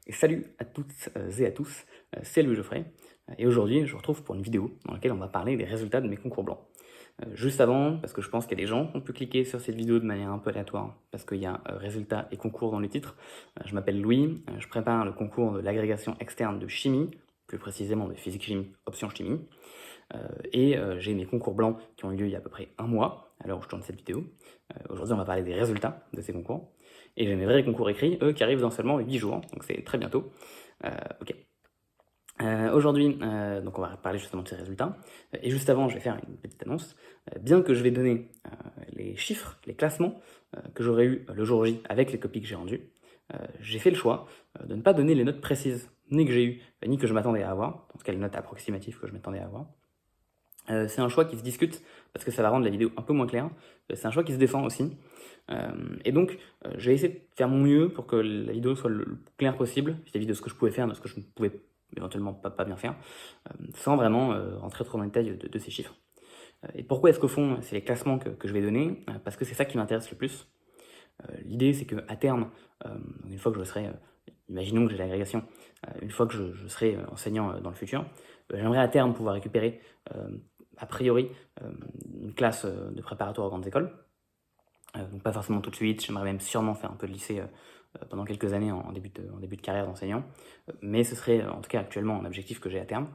Et salut à toutes et à tous, c'est Louis Geoffrey. Et aujourd'hui, je vous retrouve pour une vidéo dans laquelle on va parler des résultats de mes concours blancs. Juste avant, parce que je pense qu'il y a des gens qui ont pu cliquer sur cette vidéo de manière un peu aléatoire, parce qu'il y a résultats et concours dans le titre. Je m'appelle Louis, je prépare le concours de l'agrégation externe de chimie, plus précisément de physique-chimie, option chimie. J'ai mes concours blancs qui ont eu lieu il y a à peu près un mois, à l'heure où je tourne cette vidéo. Aujourd'hui, on va parler des résultats de ces concours. Et j'ai mes vrais concours écrits, eux, qui arrivent dans seulement 8 jours, donc c'est très bientôt. Ok. Aujourd'hui, donc on va parler justement de ces résultats. Et juste avant, je vais faire une petite annonce. Bien que je vais donner les chiffres, les classements que j'aurais eu le jour J avec les copies que j'ai rendues, j'ai fait le choix de ne pas donner les notes précises, ni que j'ai eues, ni que je m'attendais à avoir, en tout cas les notes approximatives que je m'attendais à avoir. C'est un choix qui se discute parce que ça va rendre la vidéo un peu moins claire. C'est un choix qui se défend aussi. Je vais essayer de faire mon mieux pour que la vidéo soit le plus claire possible vis-à-vis de ce que je pouvais faire, de ce que je ne pouvais éventuellement pas bien faire, sans vraiment rentrer trop dans les détails de ces chiffres. Et pourquoi est-ce qu'au fond, c'est les classements que je vais donner? Parce que c'est ça qui m'intéresse le plus. L'idée, c'est qu'à terme, une fois que je serai, imaginons que j'ai l'agrégation, une fois que je serai enseignant dans le futur, j'aimerais à terme pouvoir récupérer a priori une classe de préparatoire aux grandes écoles. Donc pas forcément tout de suite, j'aimerais même sûrement faire un peu de lycée pendant quelques années en début de carrière d'enseignant, mais ce serait en tout cas actuellement un objectif que j'ai à terme.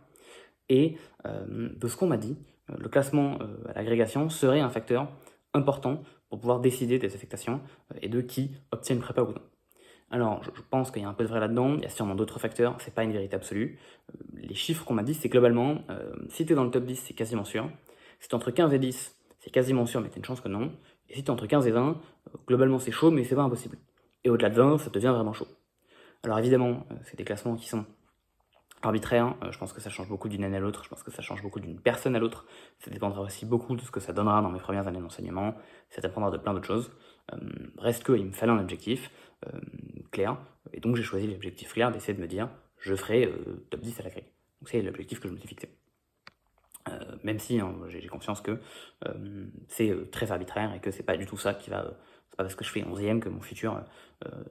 Et de ce qu'on m'a dit, le classement à l'agrégation serait un facteur important pour pouvoir décider des affectations et de qui obtient une prépa ou non. Alors, je pense qu'il y a un peu de vrai là-dedans, il y a sûrement d'autres facteurs, c'est pas une vérité absolue. Les chiffres qu'on m'a dit, c'est globalement, si t'es dans le top 10, c'est quasiment sûr. Si t'es entre 15 et 10, c'est quasiment sûr, mais t'as une chance que non. Et si t'es entre 15 et 20, globalement c'est chaud, mais c'est pas impossible. Et au-delà de 20, ça devient vraiment chaud. Alors évidemment, c'est des classements qui sont arbitraires, je pense que ça change beaucoup d'une année à l'autre, je pense que ça change beaucoup d'une personne à l'autre, ça dépendra aussi beaucoup de ce que ça donnera dans mes premières années d'enseignement, ça dépendra de plein d'autres choses. Reste qu'il me fallait un objectif clair, et donc j'ai choisi l'objectif clair d'essayer de me dire, je ferai top 10 à la grille. Donc c'est l'objectif que je me suis fixé. Même si hein, j'ai conscience que c'est très arbitraire et que c'est pas du tout ça qui va... c'est pas parce que je fais 11e que mon futur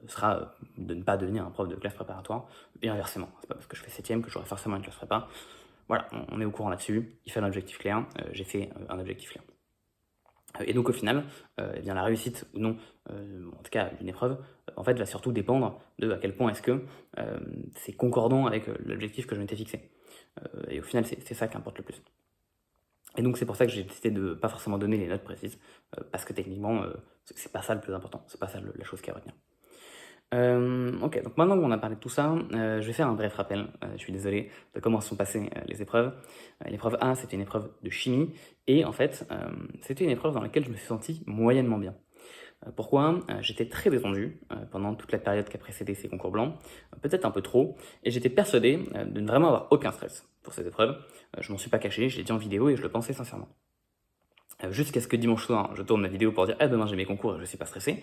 sera de ne pas devenir un prof de classe préparatoire, et inversement. C'est pas parce que je fais 7e que j'aurai forcément une classe prépa. Voilà, on est au courant là-dessus, il fait un objectif clair, j'ai fait un objectif clair. Et donc au final, eh bien, la réussite ou non, en tout cas d'une épreuve, en fait va surtout dépendre de à quel point est-ce que c'est concordant avec l'objectif que je m'étais fixé. Et au final, c'est ça qui importe le plus. Et donc c'est pour ça que j'ai décidé de pas forcément donner les notes précises, parce que techniquement, c'est pas ça le plus important, c'est pas ça la chose qui est à retenir. Ok, donc maintenant qu'on a parlé de tout ça, je vais faire un bref rappel, je suis désolé, de comment se sont passées les épreuves. L'épreuve A, c'était une épreuve de chimie, et en fait, c'était une épreuve dans laquelle je me suis senti moyennement bien. Pourquoi? J'étais très détendu pendant toute la période qui a précédé ces concours blancs, peut-être un peu trop, et j'étais persuadé de ne vraiment avoir aucun stress pour cette épreuve. Je m'en suis pas caché, je l'ai dit en vidéo et je le pensais sincèrement. Jusqu'à ce que dimanche soir, je tourne ma vidéo pour dire « Ah, demain j'ai mes concours et je suis pas stressé »,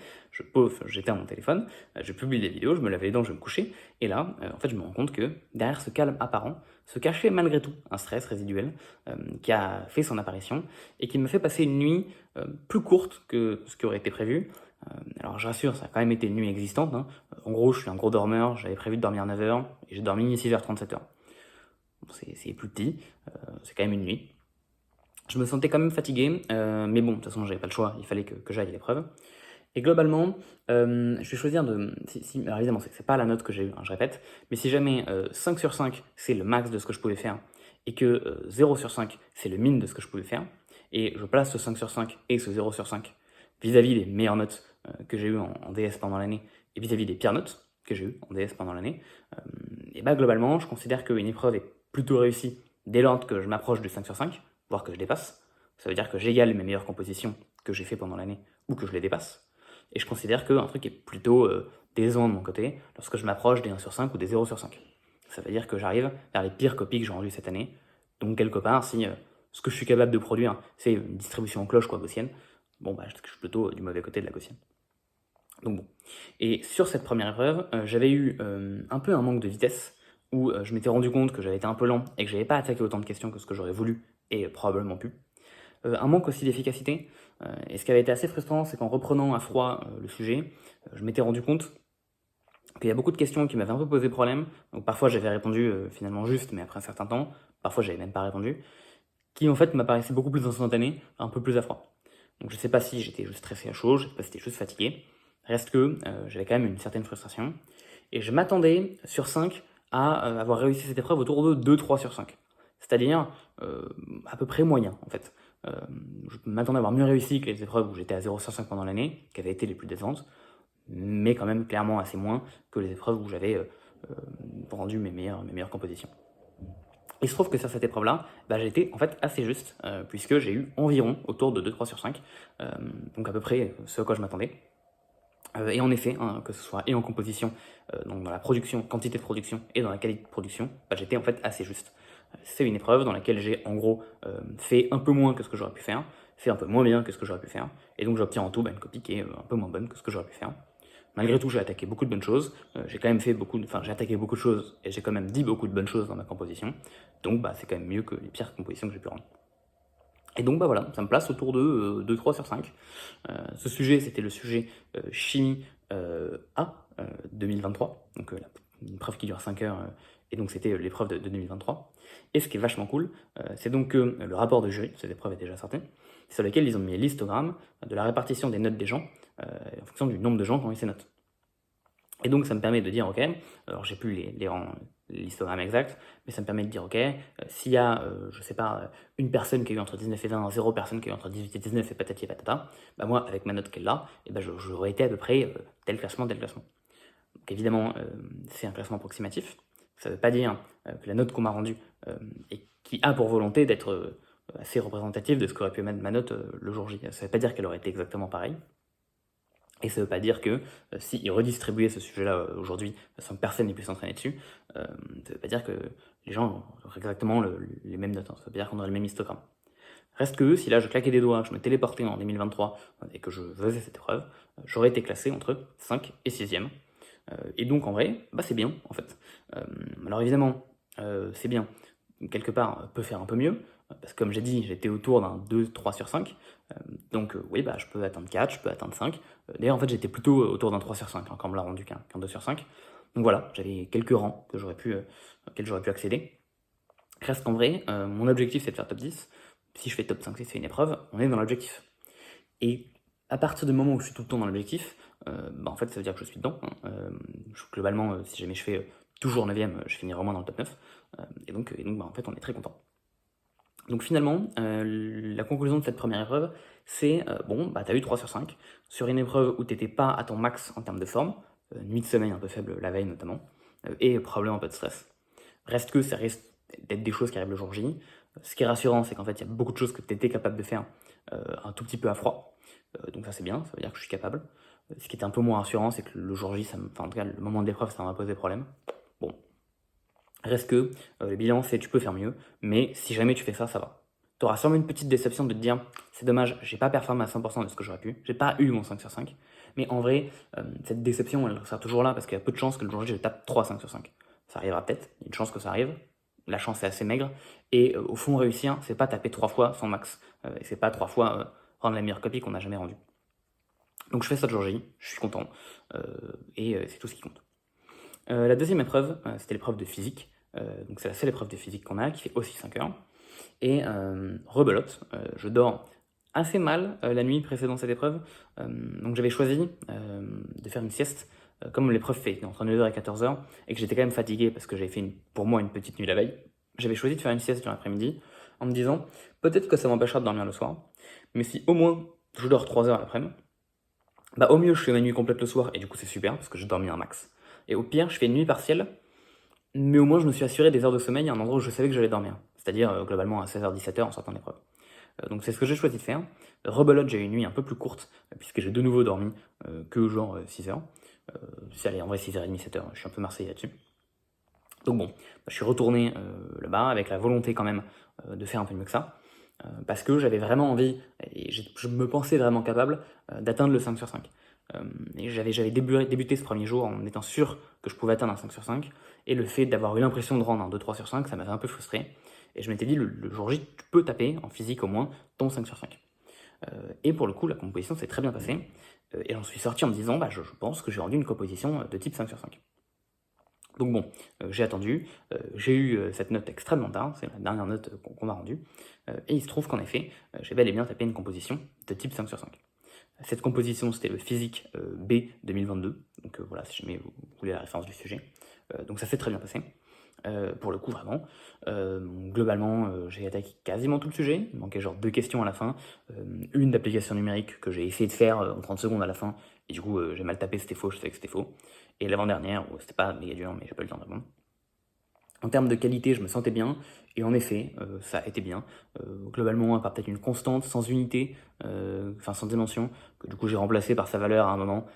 j'éteins mon téléphone, je publie les vidéos, je me lave les dents, je vais me coucher, et là, en fait, je me rends compte que derrière ce calme apparent, se cachait malgré tout un stress résiduel qui a fait son apparition et qui me fait passer une nuit plus courte que ce qui aurait été prévu. Alors je rassure, ça a quand même été une nuit existante, hein. En gros, je suis un gros dormeur, j'avais prévu de dormir 9 heures et j'ai dormi 6h30, 7h. Bon, c'est plus petit, c'est quand même une nuit. Je me sentais quand même fatigué, mais bon, de toute façon, j'avais pas le choix, il fallait que j'aille à l'épreuve. Et globalement, je vais choisir de... alors évidemment, c'est pas la note que j'ai eue, hein, je répète, mais si jamais 5 sur 5, c'est le max de ce que je pouvais faire, et que 0 sur 5, c'est le min de ce que je pouvais faire, et je place ce 5 sur 5 et ce 0 sur 5 vis-à-vis des meilleures notes que j'ai eues en DS pendant l'année, et vis-à-vis des pires notes que j'ai eues en DS pendant l'année, et bah globalement, je considère qu'une épreuve est plutôt réussie dès lors que je m'approche du 5 sur 5, voire que je dépasse. Ça veut dire que j'égale mes meilleures compositions que j'ai fait pendant l'année, ou que je les dépasse. Et je considère qu'un truc est plutôt décevant de mon côté lorsque je m'approche des 1 sur 5 ou des 0 sur 5. Ça veut dire que j'arrive vers les pires copies que j'ai rendues cette année. Donc quelque part, si ce que je suis capable de produire, c'est une distribution en cloche quoi, gaussienne, bon bah je suis plutôt du mauvais côté de la gaussienne. Donc bon. Et sur cette première épreuve, j'avais eu un peu un manque de vitesse, où je m'étais rendu compte que j'avais été un peu lent et que j'avais pas attaqué autant de questions que ce que j'aurais voulu et probablement pu. Un manque aussi d'efficacité. Et ce qui avait été assez frustrant, c'est qu'en reprenant à froid le sujet, je m'étais rendu compte qu'il y a beaucoup de questions qui m'avaient un peu posé problème, donc parfois j'avais répondu finalement juste, mais après un certain temps, parfois j'avais même pas répondu, qui en fait m'apparaissaient beaucoup plus instantanées, un peu plus à froid. Donc je sais pas si j'étais juste stressé à chaud, je sais pas si j'étais juste fatigué, reste que j'avais quand même une certaine frustration, et je m'attendais sur 5 à avoir réussi cette épreuve autour de 2-3 sur 5. C'est-à-dire à peu près moyen en fait. Euh, je m'attendais à avoir mieux réussi que les épreuves où j'étais à 0 sur 5 pendant l'année, qui avaient été les plus décevantes, mais quand même clairement assez moins que les épreuves où j'avais rendu mes meilleures compositions. Il se trouve que sur cette épreuve-là, bah, j'ai été en fait assez juste, puisque j'ai eu environ autour de 2-3 sur 5, donc à peu près ce à quoi je m'attendais. Et en effet, hein, que ce soit et en composition, donc dans la production, quantité de production et dans la qualité de production, bah, j'étais en fait assez juste. C'est une épreuve dans laquelle j'ai en gros fait un peu moins que ce que j'aurais pu faire, fait un peu moins bien que ce que j'aurais pu faire, et donc j'obtiens en tout une copie qui est un peu moins bonne que ce que j'aurais pu faire. Malgré tout, j'ai attaqué beaucoup de bonnes choses, j'ai quand même fait j'ai attaqué beaucoup de choses et j'ai quand même dit beaucoup de bonnes choses dans ma composition, donc bah, c'est quand même mieux que les pires compositions que j'ai pu rendre. Et donc bah voilà, ça me place autour de 2-3 sur 5. Ce sujet, c'était le sujet chimie A 2023, donc une preuve qui dure 5 heures, et donc c'était l'épreuve de 2023. Et ce qui est vachement cool, c'est donc que le rapport de jury, cette épreuve est déjà sorti, sur lequel ils ont mis l'histogramme de la répartition des notes des gens en fonction du nombre de gens qui ont eu ces notes. Et donc ça me permet de dire, ok, alors j'ai plus l'histogramme exact, mais ça me permet de dire, ok, s'il y a, je sais pas, une personne qui a eu entre 19 et 20, 0 personne qui a eu entre 18 et 19 et patati et patata, bah moi, avec ma note qu'elle a, et bah j'aurais été à peu près tel classement, tel classement. Donc évidemment, c'est un classement approximatif. Ça ne veut pas dire que la note qu'on m'a rendue, et qui a pour volonté d'être assez représentative de ce qu'aurait pu être ma note le jour J. Ça ne veut pas dire qu'elle aurait été exactement pareille. Et ça ne veut pas dire que s'ils redistribuaient ce sujet-là aujourd'hui sans que personne n'ait pu s'entraîner dessus, ça ne veut pas dire que les gens auraient exactement les mêmes notes. Hein. Ça veut pas dire qu'on aurait le même histogramme. Reste que si là je claquais des doigts, que je me téléportais en 2023 et que je faisais cette épreuve, j'aurais été classé entre 5 et 6e. Et donc en vrai, bah, c'est bien en fait. Alors évidemment, c'est bien. Quelque part, peut faire un peu mieux, parce que comme j'ai dit, j'étais autour d'un 2-3 sur 5. Donc oui, bah, je peux atteindre 4, je peux atteindre 5. D'ailleurs, en fait, j'étais plutôt autour d'un 3 sur 5, hein, quand on me l'a rendu qu'un 2 sur 5. Donc voilà, j'avais quelques rangs auxquels j'aurais pu accéder. Reste qu'en vrai, mon objectif c'est de faire top 10. Si je fais top 5, si c'est une épreuve, on est dans l'objectif. Et à partir du moment où je suis tout le temps dans l'objectif, bah, en fait, ça veut dire que je suis dedans. Hein. Globalement, si jamais je fais toujours 9ème, je finirai vraiment dans le top 9. Et donc bah, en fait, on est très content. Donc finalement, la conclusion de cette première épreuve, c'est bon, bah t'as eu 3 sur 5, sur une épreuve où t'étais pas à ton max en termes de forme, nuit de sommeil un peu faible la veille notamment, et probablement un peu de stress. Reste que ça risque d'être des choses qui arrivent le jour J. Ce qui est rassurant, c'est qu'en fait, il y a beaucoup de choses que tu étais capable de faire un tout petit peu à froid. Donc ça c'est bien, ça veut dire que je suis capable. Ce qui était un peu moins rassurant, c'est que le jour J, en tout cas le moment de l'épreuve, ça m'a posé problème. Bon, reste que le bilan c'est tu peux faire mieux, mais si jamais tu fais ça, ça va. Tu auras sûrement une petite déception de te dire c'est dommage, j'ai pas performé à 100% de ce que j'aurais pu, j'ai pas eu mon 5 sur 5, mais en vrai, cette déception elle sera toujours là parce qu'il y a peu de chances que le jour J je tape 3 5 sur 5. Ça arrivera peut-être, il y a une chance que ça arrive, la chance est assez maigre, et au fond réussir c'est pas taper 3 fois son max, et c'est pas 3 fois rendre la meilleure copie qu'on n'a jamais rendue. Donc je fais ça le jour J, je suis content, et c'est tout ce qui compte. La deuxième épreuve, c'était l'épreuve de physique. Donc c'est la seule épreuve de physique qu'on a, qui fait aussi 5 heures. Et rebelote, je dors assez mal la nuit précédant cette épreuve. Donc j'avais choisi de faire une sieste comme l'épreuve fait, entre 9h et 14h, et que j'étais quand même fatigué parce que j'avais fait pour moi une petite nuit la veille. J'avais choisi de faire une sieste dans l'après-midi en me disant peut-être que ça m'empêchera de dormir le soir, mais si au moins je dors 3 heures l'après-midi, bah au mieux je fais ma nuit complète le soir et du coup c'est super parce que j'ai dormi un max. Et au pire je fais une nuit partielle, mais au moins je me suis assuré des heures de sommeil à un endroit où je savais que j'allais dormir, c'est-à-dire globalement à 16h-17h en sortant d'épreuve. Donc c'est ce que j'ai choisi de faire. Rebelote, j'ai eu une nuit un peu plus courte, puisque j'ai de nouveau dormi que genre 6h. Allez, en vrai 6h30, 7h, je suis un peu marseillais là-dessus. Donc bon, je suis retourné là-bas avec la volonté quand même de faire un peu mieux que ça, parce que j'avais vraiment envie, et je me pensais vraiment capable d'atteindre le 5 sur 5. Et j'avais débuté ce premier jour en étant sûr que je pouvais atteindre un 5 sur 5, et le fait d'avoir eu l'impression de rendre un 2-3 sur 5, ça m'avait un peu frustré. Et je m'étais dit, le jour J, tu peux taper en physique au moins ton 5 sur 5. Et pour le coup, la composition s'est très bien passée. Et j'en suis sorti en me disant, je pense que j'ai rendu une composition de type 5 sur 5. Donc bon, j'ai attendu, j'ai eu cette note extrêmement tard, c'est la dernière note qu'on m'a rendue, et il se trouve qu'en effet, j'ai bel et bien tapé une composition de type 5 sur 5. Cette composition, c'était le physique B 2022, donc voilà, si jamais vous voulez la référence du sujet. Donc ça s'est très bien passé, pour le coup vraiment. Globalement, j'ai attaqué quasiment tout le sujet, il manquait genre 2 questions à la fin, une d'application numérique que j'ai essayé de faire en 30 secondes à la fin, et du coup j'ai mal tapé, c'était faux, je savais que c'était faux. Et l'avant-dernière, c'était pas méga dur, mais j'ai pas eu le temps de répondre. En termes de qualité, je me sentais bien, et en effet, ça a été bien. Globalement, à part peut-être une constante sans unité, sans dimension, que du coup j'ai remplacé par sa valeur à un moment.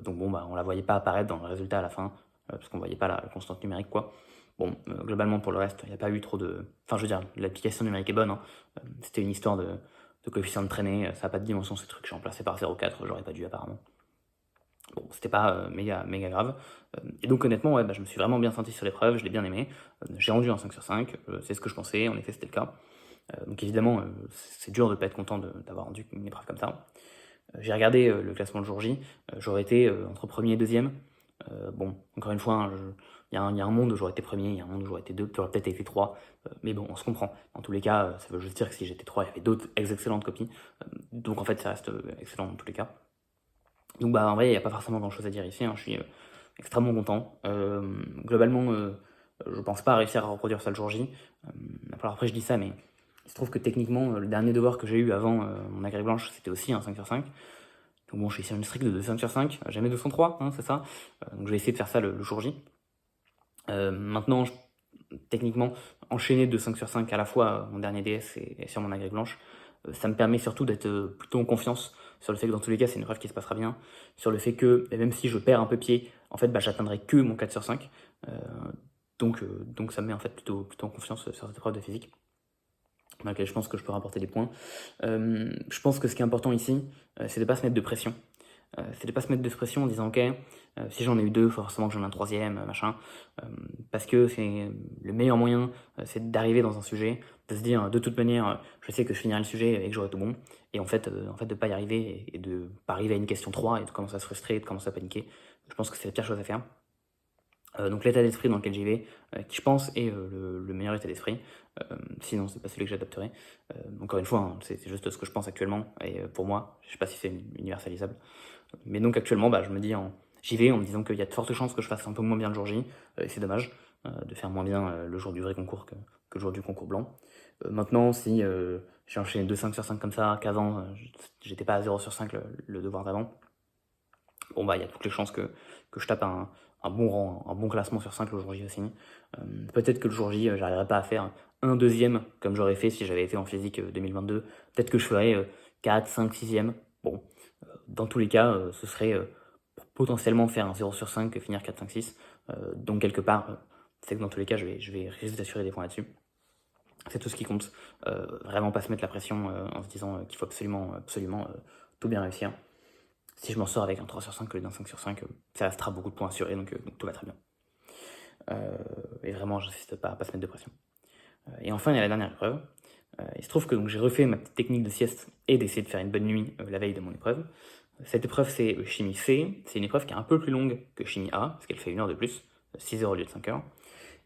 Donc bon, on la voyait pas apparaître dans le résultat à la fin, parce qu'on voyait pas la constante numérique, quoi. Bon, globalement, pour le reste, il n'y a pas eu trop de... Enfin, je veux dire, l'application numérique est bonne, hein. C'était une histoire de coefficient de traînée, ça n'a pas de dimension, ce truc, j'ai remplacé par 0,4, j'aurais pas dû apparemment. Bon, c'était pas méga grave. Et donc honnêtement, ouais, je me suis vraiment bien senti sur l'épreuve, je l'ai bien aimé. J'ai rendu un 5 sur 5, c'est ce que je pensais, en effet c'était le cas. Donc évidemment, c'est dur de pas être content d'avoir rendu une épreuve comme ça. J'ai regardé le classement le jour J, j'aurais été entre premier et deuxième. Bon, encore une fois, hein, il y a un monde où j'aurais été premier, il y a un monde où j'aurais été deux, j'aurais peut-être été trois, mais bon, on se comprend. En tous les cas, ça veut juste dire que si j'étais trois, il y avait d'autres excellentes copies. Donc en fait, ça reste excellent dans tous les cas. Donc en vrai, il n'y a pas forcément grand chose à dire ici, hein. Je suis extrêmement content. Globalement, je pense pas réussir à reproduire ça le jour J. Alors après, je dis ça, mais il se trouve que techniquement, le dernier devoir que j'ai eu avant mon agrès blanche, c'était aussi un 5 sur 5. Donc bon, je suis sur une streak de 5 sur 5, jamais 203, hein, c'est ça. Donc je vais essayer de faire ça le jour J. Maintenant, techniquement, enchaîner de 5 sur 5 à la fois mon dernier DS et sur mon agrès blanche, ça me permet surtout d'être plutôt en confiance sur le fait que dans tous les cas, c'est une épreuve qui se passera bien, sur le fait que même si je perds un peu pied, en fait, j'atteindrai que mon 4 sur 5. Donc ça me met en fait plutôt en confiance sur cette épreuve de physique, dans laquelle je pense que je peux rapporter des points. Je pense que ce qui est important ici, c'est de ne pas se mettre de pression. C'est de pas se mettre de pression en disant ok, si j'en ai eu deux, forcément que j'en ai un troisième, machin, parce que c'est le meilleur moyen, c'est d'arriver dans un sujet, de se dire de toute manière, je sais que je finirai le sujet et que j'aurai tout bon, et en fait de pas y arriver et de pas arriver à une question 3 et de commencer à se frustrer, et de commencer à paniquer. Je pense que c'est la pire chose à faire. Donc l'état d'esprit dans lequel j'y vais, qui je pense est le meilleur état d'esprit, sinon c'est pas celui que j'adopterai. Encore une fois, hein, c'est juste ce que je pense actuellement, et pour moi, je sais pas si c'est universalisable. Mais donc actuellement, je me dis, j'y vais en me disant qu'il y a de fortes chances que je fasse un peu moins bien le jour J, et c'est dommage de faire moins bien le jour du vrai concours que le jour du concours blanc. Maintenant, si j'ai enchaîné 2 5 sur 5 comme ça, qu'avant j'étais pas à 0 sur 5 le devoir d'avant, bon il y a toutes les chances que je tape un bon rang, un bon classement sur 5 le jour J aussi. Peut-être que le jour J, j'arriverai pas à faire un deuxième comme j'aurais fait si j'avais été en physique 2022. Peut-être que je ferais 4, 5, 6e. Bon, dans tous les cas, ce serait pour potentiellement faire un 0 sur 5 et finir 4, 5, 6. Donc quelque part, c'est que dans tous les cas, je vais risquer d'assurer des points là-dessus. C'est tout ce qui compte. Vraiment pas se mettre la pression en se disant qu'il faut absolument tout bien réussir. Si je m'en sors avec un 3 sur 5 au lieu d'un 5 sur 5, ça restera beaucoup de points assurés, donc tout va très bien. Et vraiment, j'insiste pas à pas se mettre de pression. Et enfin, il y a la dernière épreuve. Il se trouve que j'ai refait ma petite technique de sieste et d'essayer de faire une bonne nuit la veille de mon épreuve. Cette épreuve, c'est chimie C. C'est une épreuve qui est un peu plus longue que chimie A, parce qu'elle fait 1 heure de plus, 6 heures au lieu de 5 heures.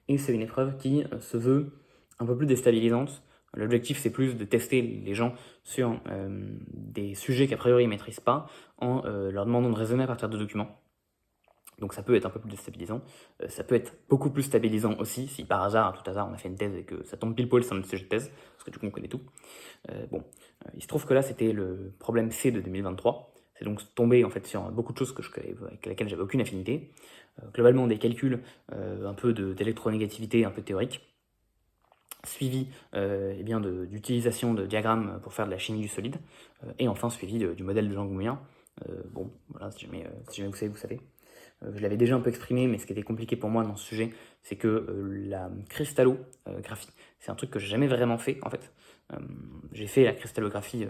Et c'est une épreuve qui se veut un peu plus déstabilisante. L'objectif, c'est plus de tester les gens sur des sujets qu'a priori ils ne maîtrisent pas, en leur demandant de raisonner à partir de documents. Donc ça peut être un peu plus déstabilisant. Ça peut être beaucoup plus stabilisant aussi, si par hasard, à tout hasard, on a fait une thèse et que ça tombe pile poil sur notre sujet de thèse, parce que du coup on connaît tout. Il se trouve que là, c'était le problème C de 2023. C'est donc tombé en fait sur beaucoup de choses avec lesquelles j'avais aucune affinité. Globalement, des calculs un peu d'électronégativité, un peu théoriques, suivi d'utilisation de diagrammes pour faire de la chimie du solide, et enfin suivi du modèle de Langmuir. Voilà, si jamais vous savez, vous savez. Je l'avais déjà un peu exprimé, mais ce qui était compliqué pour moi dans ce sujet, c'est que la cristallographie, c'est un truc que j'ai jamais vraiment fait en fait. J'ai fait la cristallographie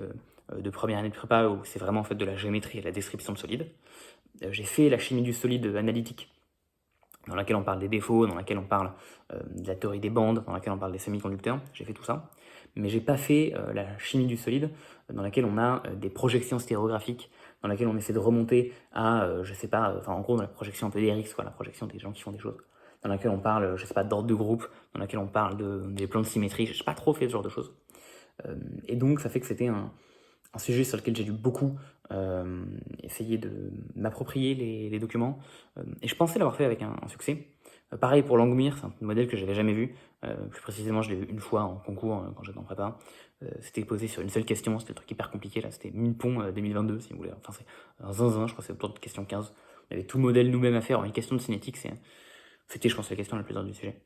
de première année de prépa où c'est vraiment en fait de la géométrie et de la description de solide. J'ai fait la chimie du solide analytique dans laquelle on parle des défauts, dans laquelle on parle de la théorie des bandes, dans laquelle on parle des semi-conducteurs, j'ai fait tout ça. Mais j'ai pas fait la chimie du solide, dans laquelle on a des projections stéréographiques, dans laquelle on essaie de remonter à, je sais pas, enfin en gros dans la projection un peu des RX, quoi, la projection des gens qui font des choses, dans laquelle on parle, je sais pas, d'ordre de groupe, dans laquelle on parle des plans de symétrie, j'ai pas trop fait ce genre de choses. Et donc ça fait que c'était un sujet sur lequel j'ai dû beaucoup essayer de m'approprier les documents, et je pensais l'avoir fait avec un succès. Pareil pour Langmuir, c'est un modèle que j'avais jamais vu, plus précisément je l'ai vu une fois en concours quand j'étais en prépa. C'était posé sur une seule question, c'était un truc hyper compliqué là, c'était Minpon 2022 si vous voulez, enfin c'est un zinzin, je crois que c'est autour de question 15. On avait tout le modèle nous-mêmes à faire, une question de cinétique, c'était je pense la question la plus dure du sujet.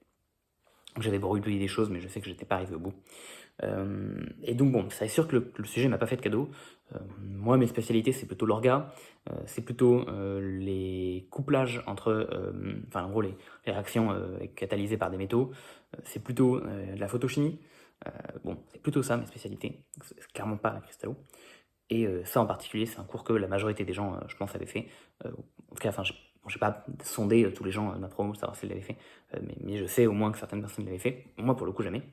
J'avais brouillé des choses, mais je sais que j'étais pas arrivé au bout. Et donc bon, c'est sûr que le sujet m'a pas fait de cadeau. Moi, mes spécialités, c'est plutôt l'orga, c'est plutôt les couplages entre, enfin en gros les réactions catalysées par des métaux, c'est plutôt de la photochimie. Bon, c'est plutôt ça mes spécialités, c'est clairement pas la cristallo. Et ça en particulier, c'est un cours que la majorité des gens, je pense, avaient fait. En tout cas, enfin, j'ai pas sondé tous les gens de ma promo pour savoir s'ils l'avaient fait, mais je sais au moins que certaines personnes l'avaient fait. Moi, pour le coup, jamais.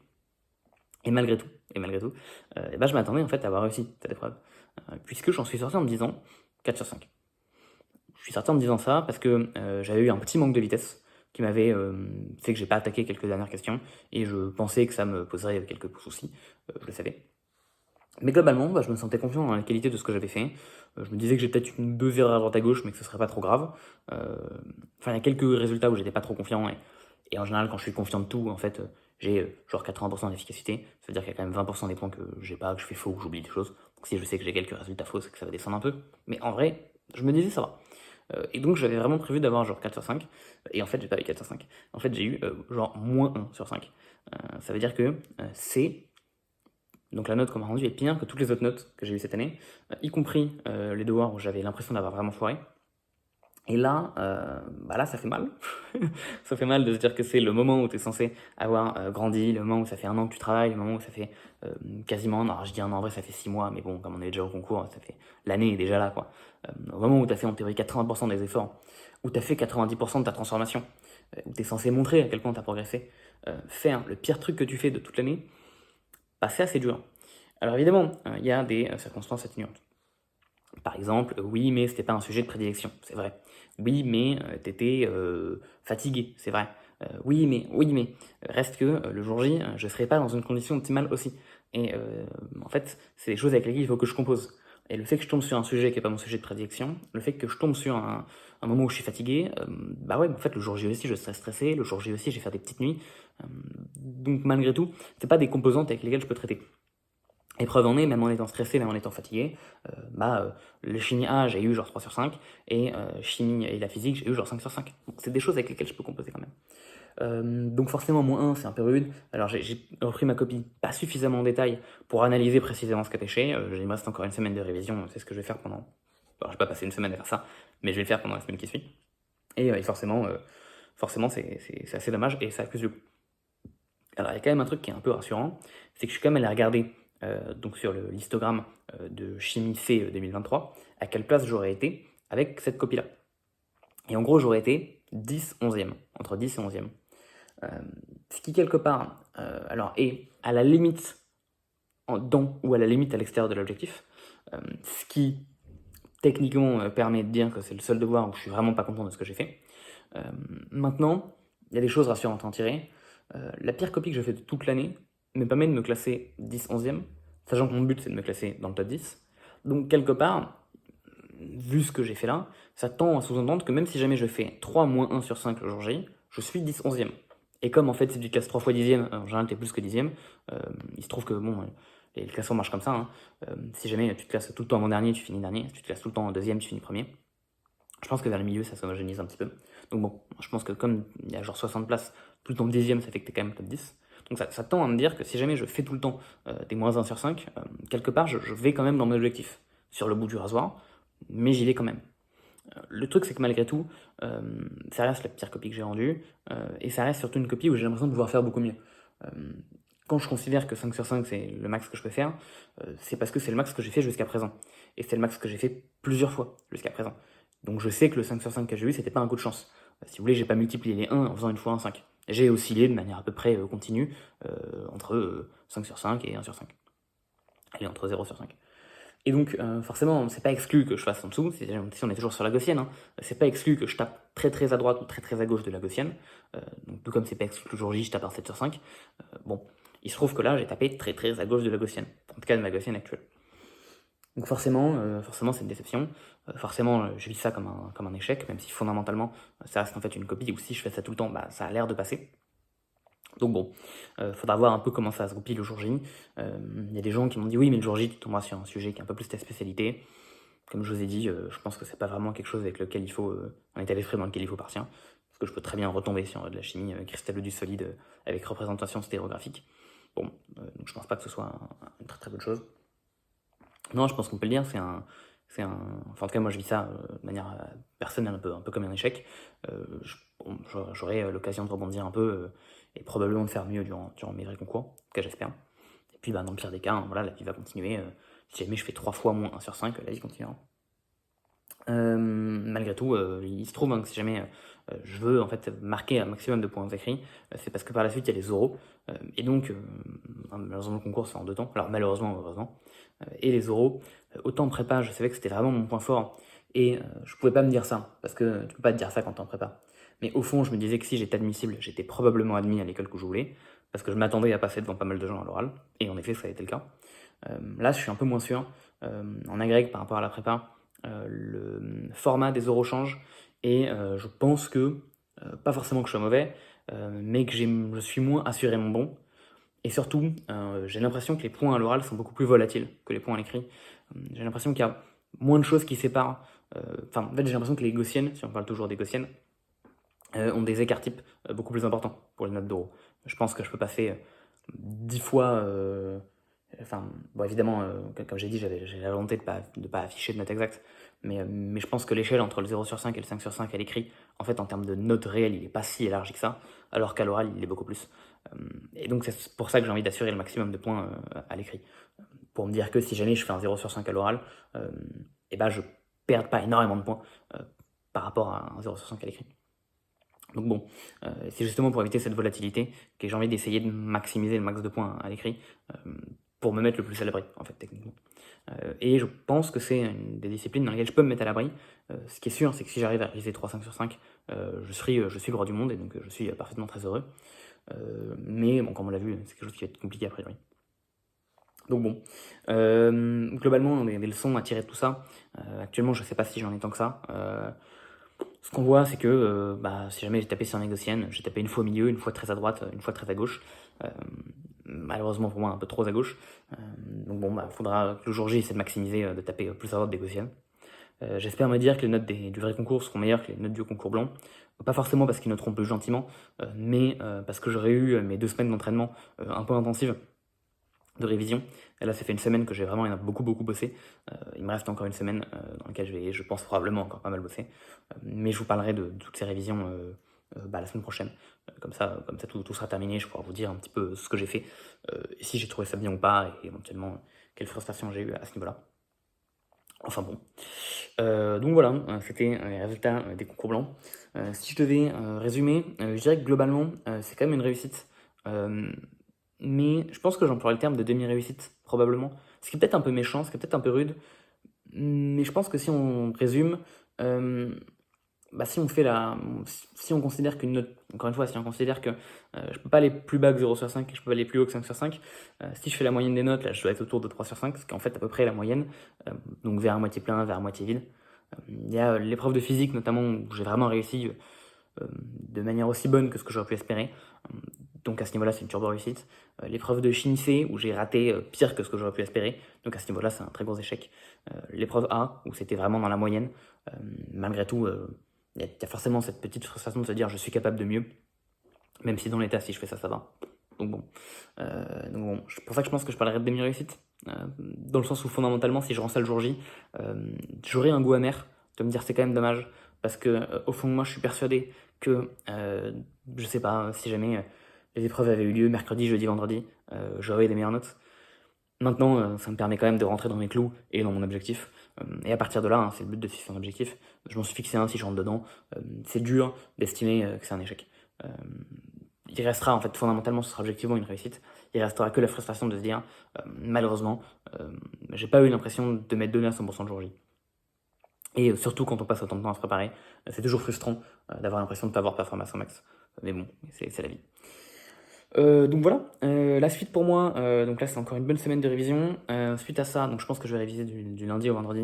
Et malgré tout, et ben je m'attendais en fait à avoir réussi cette épreuve, puisque j'en suis sorti en me disant 4 sur 5. Je suis sorti en me disant ça parce que j'avais eu un petit manque de vitesse qui m'avait fait que j'ai pas attaqué quelques dernières questions, et je pensais que ça me poserait quelques soucis, je le savais. Mais globalement, bah, je me sentais confiant dans la qualité de ce que j'avais fait. Je me disais que j'ai peut-être une 2 erreurs à droite à gauche, mais que ce serait pas trop grave. Enfin, il y a quelques résultats où j'étais pas trop confiant, et en général, quand je suis confiant de tout, en fait, j'ai genre 80% d'efficacité. Ça veut dire qu'il y a quand même 20% des points que j'ai pas, que je fais faux, que j'oublie des choses. Donc si je sais que j'ai quelques résultats faux, c'est que ça va descendre un peu. Mais en vrai, je me disais ça va. Et donc j'avais vraiment prévu d'avoir genre 4 sur 5. Et en fait, j'ai pas eu 4 sur 5. En fait, j'ai eu genre moins 1 sur 5. Ça veut dire que c'est donc la note qu'on m'a rendue est pire que toutes les autres notes que j'ai eues cette année, y compris les devoirs où j'avais l'impression d'avoir vraiment foiré. Et là, bah là, ça fait mal. Ça fait mal de se dire que c'est le moment où tu es censé avoir grandi, le moment où ça fait un an que tu travailles, le moment où ça fait quasiment, non, je dis un an, en vrai, ça fait 6 mois, mais bon, comme on est déjà au concours, ça fait l'année est déjà là, quoi. Au moment où tu as fait en théorie 80% des efforts, où tu as fait 90% de ta transformation, où tu es censé montrer à quel point tu as progressé, faire le pire truc que tu fais de toute l'année, bah, c'est assez dur. Alors évidemment, il y a des circonstances atténuantes. Par exemple, oui, mais c'était pas un sujet de prédilection, c'est vrai. Oui, mais t'étais fatigué, c'est vrai. Oui, mais reste que le jour J, je serai pas dans une condition optimale aussi. Et en fait, c'est des choses avec lesquelles il faut que je compose. Et le fait que je tombe sur un sujet qui n'est pas mon sujet de prédilection, le fait que je tombe sur un moment où je suis fatigué, bah ouais, en fait, le jour J aussi, je serai stressé, le jour J aussi, je vais faire des petites nuits. Donc malgré tout, c'est pas des composantes avec lesquelles je peux traiter. Épreuve en est, même en étant stressé, même en étant fatigué, le chimie A, j'ai eu genre 3 sur 5, et chimie et la physique, j'ai eu genre 5 sur 5. Donc c'est des choses avec lesquelles je peux composer quand même. Donc forcément, moins 1, c'est un peu rude. Alors j'ai repris ma copie pas suffisamment en détail pour analyser précisément ce qu'a pêché. Il me reste encore une semaine de révision, c'est ce que je vais faire pendant... Alors je vais pas passer une semaine à faire ça, mais je vais le faire pendant la semaine qui suit. Et forcément, c'est assez dommage, et ça accuse le coup. Alors il y a quand même un truc qui est un peu rassurant, c'est que je suis quand même allé regarder donc sur l'histogramme de Chimie C 2023, à quelle place j'aurais été avec cette copie-là. Et en gros, j'aurais été 10 11e, entre 10 et 11e. Ce qui, quelque part, alors est à la limite dans ou à la limite à l'extérieur de l'objectif, ce qui, techniquement, permet de dire que c'est le seul devoir où je suis vraiment pas content de ce que j'ai fait. Maintenant, il y a des choses rassurantes à en tirer. La pire copie que j'ai fait de toute l'année me permet de me classer 10 11e, sachant que mon but c'est de me classer dans le top 10. Donc quelque part, vu ce que j'ai fait là, ça tend à sous-entendre que même si jamais je fais 3 moins 1 sur 5 le jour J, je suis 10 11e. Et comme en fait c'est du classe 3 fois 10e, en général t'es plus que 10e, il se trouve que bon, le classement marche comme ça, hein. Si jamais tu te classes tout le temps avant-dernier, tu finis dernier, si tu te classes tout le temps en deuxième, tu finis premier. Je pense que vers le milieu, ça s'homogénise un petit peu. Donc bon, je pense que comme il y a genre 60 places, tout le temps dixième, ça fait que t'es quand même top 10. Donc ça tend à me dire que si jamais je fais tout le temps des moins 1 sur 5, quelque part, je vais quand même dans mon objectif, sur le bout du rasoir, mais j'y vais quand même. Le truc, c'est que malgré tout, ça reste la pire copie que j'ai rendue, et ça reste surtout une copie où j'ai l'impression de pouvoir faire beaucoup mieux. Quand je considère que 5 sur 5 c'est le max que je peux faire, c'est parce que c'est le max que j'ai fait jusqu'à présent. Et c'est le max que j'ai fait plusieurs fois jusqu'à présent. Donc je sais que le 5 sur 5 que j'ai eu, c'était pas un coup de chance. Si vous voulez, j'ai pas multiplié les 1 en faisant une fois un 5. J'ai oscillé de manière à peu près continue entre 5 sur 5 et 1 sur 5. Allez, entre 0 sur 5. Et donc, forcément, c'est pas exclu que je fasse en dessous, si on est toujours sur la gaussienne, hein, c'est pas exclu que je tape très à droite ou très à gauche de la gaussienne, donc tout comme c'est pas exclu que le jour J, je tape un 7 sur 5, bon, il se trouve que là, j'ai tapé très à gauche de la gaussienne, en tout cas de ma gaussienne actuelle. Donc forcément c'est une déception, forcément je vis ça comme un échec, même si fondamentalement ça reste en fait une copie, ou si je fais ça tout le temps, bah, ça a l'air de passer. Donc bon, faudra voir un peu comment ça se goupille le jour J. Il y a des gens qui m'ont dit oui, mais le jour J, tu tomberas sur un sujet qui est un peu plus ta spécialité. Comme je vous ai dit, je pense que c'est pas vraiment quelque chose avec lequel il faut, un état d'esprit dans lequel il faut partir. Parce que je peux très bien retomber sur de la chimie cristallo du solide avec représentation stéréographique. Bon, donc je pense pas que ce soit une très bonne chose. Non, je pense qu'on peut le dire, enfin, en tout cas, moi je vis ça de manière personnelle, un peu comme un échec. J'aurai l'occasion de rebondir un peu et probablement de faire mieux durant mes vrais concours, en tout cas j'espère. Et puis, bah, dans le pire des cas, hein, voilà, la vie va continuer. Si jamais je fais 3 fois moins 1 sur 5, la vie continuera. Malgré tout, il se trouve hein, que si jamais je veux en fait marquer un maximum de points écrits, c'est parce que par la suite il y a les oraux, et donc malheureusement le concours c'est en 2 temps, alors malheureusement heureusement, et les oraux, autant en prépa je savais que c'était vraiment mon point fort, et je pouvais pas me dire ça, parce que tu peux pas te dire ça quand t'es en prépa. Mais au fond je me disais que si j'étais admissible, j'étais probablement admis à l'école que je voulais, parce que je m'attendais à passer devant pas mal de gens à l'oral, et en effet ça a été le cas. Là je suis un peu moins sûr, en agrég par rapport à la prépa, le format des oraux change, et je pense que, pas forcément que je sois mauvais, mais que je suis moins assuré mon bon, et surtout, j'ai l'impression que les points à l'oral sont beaucoup plus volatiles que les points à l'écrit. J'ai l'impression qu'il y a moins de choses qui séparent, enfin, en fait, j'ai l'impression que les gaussiennes, si on parle toujours des gaussiennes, ont des écarts types beaucoup plus importants pour les notes d'oraux. Je pense que je peux passer 10 fois, enfin, bon, évidemment, comme j'ai dit, j'ai la volonté de pas afficher de notes exactes, mais je pense que l'échelle entre le 0 sur 5 et le 5 sur 5 à l'écrit, en fait, en termes de notes réelles, il est pas si élargi que ça, alors qu'à l'oral, il est beaucoup plus. Et donc, c'est pour ça que j'ai envie d'assurer le maximum de points à l'écrit. Pour me dire que si jamais je fais un 0 sur 5 à l'oral, et ben je perds pas énormément de points par rapport à un 0 sur 5 à l'écrit. Donc bon, c'est justement pour éviter cette volatilité que j'ai envie d'essayer de maximiser le max de points à l'écrit pour me mettre le plus à l'abri, en fait, techniquement. Et je pense que c'est une des disciplines dans lesquelles je peux me mettre à l'abri. Ce qui est sûr, c'est que si j'arrive à réaliser 3-5 sur 5, je suis le roi du monde, et donc je suis parfaitement très heureux. Mais bon, comme on l'a vu, c'est quelque chose qui va être compliqué a priori. Donc bon, globalement, des leçons à tirer de tout ça. Actuellement, je sais pas si j'en ai tant que ça. Ce qu'on voit, c'est que bah, si jamais j'ai tapé sur une gaussienne, j'ai tapé une fois au milieu, une fois très à droite, une fois très à gauche. Malheureusement pour moi, un peu trop à gauche. Donc bon, bah, faudra que le jour J essaie de maximiser, de taper plus à droite des gaussiennes. J'espère me dire que les notes du vrai concours seront meilleures que les notes du concours blanc. Pas forcément parce qu'ils noteront plus gentiment, mais parce que j'aurai eu mes 2 semaines d'entraînement un peu intensives de révision. Et là, ça fait une semaine que j'ai vraiment beaucoup bossé. Il me reste encore une semaine dans laquelle je pense probablement encore pas mal bosser. Mais je vous parlerai de toutes ces révisions bah, la semaine prochaine. Comme ça tout sera terminé. Je pourrai vous dire un petit peu ce que j'ai fait, si j'ai trouvé ça bien ou pas, et éventuellement quelle frustration j'ai eu à ce niveau-là. Enfin bon. Donc voilà, c'était les résultats des concours blancs. Si je devais résumer, je dirais que globalement, c'est quand même une réussite. Mais je pense que j'emploierais le terme de demi-réussite, probablement. Ce qui est peut-être un peu méchant, ce qui est peut-être un peu rude. Mais je pense que si on résume, bah si on fait si on considère qu'une note, encore une fois, si on considère que je peux pas aller plus bas que 0 sur 5 et je peux pas aller plus haut que 5 sur 5, si je fais la moyenne des notes, là je dois être autour de 3 sur 5, ce qui est en fait à peu près la moyenne, donc vers à moitié plein, vers à moitié vide. Il y a l'épreuve de physique notamment où j'ai vraiment réussi de manière aussi bonne que ce que j'aurais pu espérer. Donc à ce niveau-là, c'est une turbo réussite. L'épreuve de chimie C, où j'ai raté pire que ce que j'aurais pu espérer. Donc à ce niveau-là, c'est un très gros échec. L'épreuve A, où c'était vraiment dans la moyenne. Malgré tout, il y a forcément cette petite frustration de se dire je suis capable de mieux. Même si dans l'état, si je fais ça, ça va. Donc bon, c'est pour ça que je pense que je parlerai de demi-réussite. Dans le sens où fondamentalement, si je rends ça le jour J, j'aurai un goût amer de me dire c'est quand même dommage. Parce que au fond de moi, je suis persuadé que, je sais pas, si jamais les épreuves avaient eu lieu mercredi, jeudi, vendredi, j'aurais eu des meilleures notes. Maintenant, ça me permet quand même de rentrer dans mes clous et dans mon objectif. Et à partir de là, hein, c'est le but de fixer un objectif. Je m'en suis fixé un si je rentre dedans. C'est dur d'estimer que c'est un échec. Il restera, en fait, fondamentalement, ce sera objectivement une réussite. Il restera que la frustration de se dire, malheureusement, j'ai pas eu l'impression de m'être donné à 100% le jour J. Et surtout quand on passe autant de temps à se préparer, c'est toujours frustrant d'avoir l'impression de ne pas avoir performé à son max. Mais bon, c'est la vie. Donc voilà, la suite pour moi, donc là c'est encore une bonne semaine de révision. Suite à ça, donc je pense que je vais réviser du lundi au vendredi.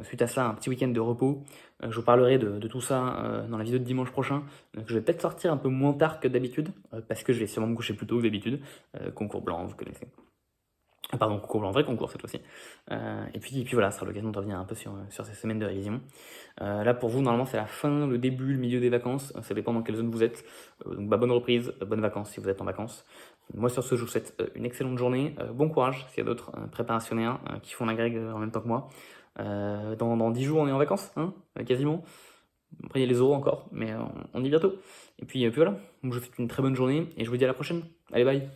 Suite à ça, un petit week-end de repos. Je vous parlerai de tout ça dans la vidéo de dimanche prochain. Donc je vais peut-être sortir un peu moins tard que d'habitude, parce que je vais sûrement me coucher plus tôt que d'habitude. Concours blanc, vous connaissez. Pardon, concours blanc, vrai concours cette fois-ci. Et puis voilà, ça sera l'occasion de revenir un peu sur ces semaines de révision. Là pour vous, normalement c'est la fin, le début, le milieu des vacances, ça dépend dans quelle zone vous êtes. Donc bonne reprise, bonnes vacances si vous êtes en vacances. Moi sur ce, je vous souhaite une excellente journée, bon courage s'il y a d'autres préparationnaires qui font la grègue en même temps que moi. Dans 10 jours on est en vacances, hein, quasiment. Après il y a les oraux encore, mais on y est bientôt. Et puis voilà, je vous souhaite une très bonne journée et je vous dis à la prochaine. Allez bye.